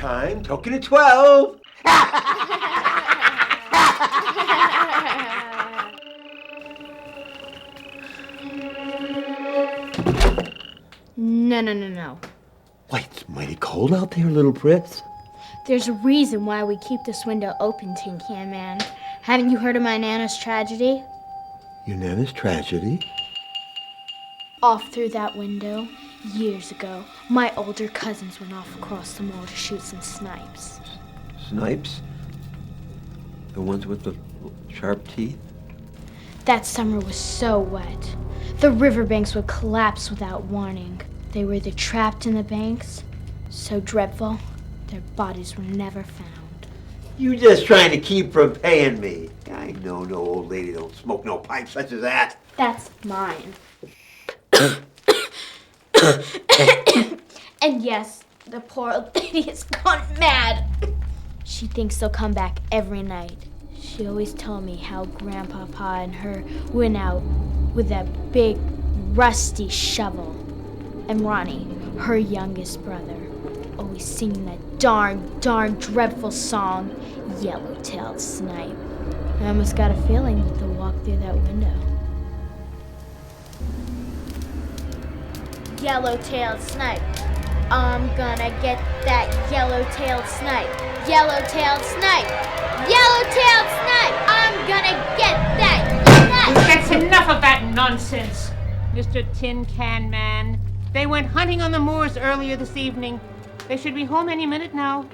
time. Token of 12. No. Why, it's mighty cold out there, little Pritz. There's a reason why we keep this window open, Tin Can Man. Haven't you heard of my Nana's tragedy? Your Nana's tragedy? Off through that window, years ago, my older cousins went off across the moor to shoot some snipes. Snipes? The ones with the sharp teeth? That summer was so wet. The riverbanks would collapse without warning. They were either trapped in the banks, so dreadful, their bodies were never found. You just trying to keep from paying me. I know no old lady don't smoke no pipe such as that. That's mine. And yes, the poor old lady has gone mad. She thinks they'll come back every night. She always told me how Grandpapa and her went out with that big, rusty shovel. And Ronnie, her youngest brother, always singing that darn dreadful song, Yellow-Tailed Snipe. I almost got a feeling that they'll walk through that window. Yellow-tailed snipe. I'm gonna get that yellow-tailed snipe. Yellow-tailed snipe. Yellow-tailed snipe. I'm gonna get that snipe. That's enough of that nonsense, Mr. Tin Can Man. They went hunting on the moors earlier this evening. They should be home any minute now.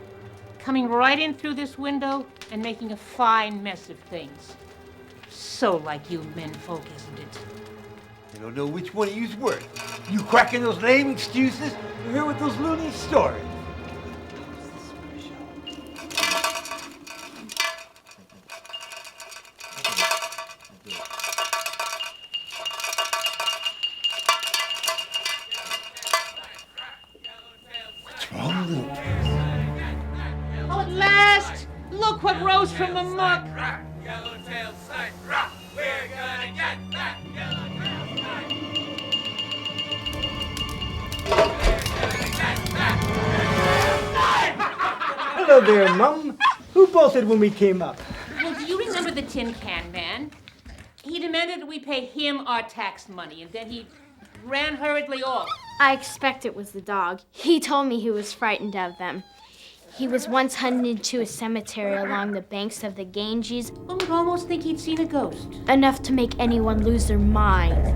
Coming right in through this window and making a fine mess of things. So like you men folk, isn't it? I don't know which one of you's worse. You cracking those lame excuses, or here with those loony stories. What's wrong, little Pritz? Oh, at last! Look what rose from the muck! Yellow-tailed snipe, rock! We're gonna get that yellow-tailed snipe! Hello there, Mum. Who bolted when we came up? Well, do you remember the Tin Can Man? He demanded that we pay him our tax money, and then he ran hurriedly off. I expect it was the dog. He told me he was frightened of them. He was once hunted into a cemetery along the banks of the Ganges. One would almost think he'd seen a ghost. Enough to make anyone lose their mind.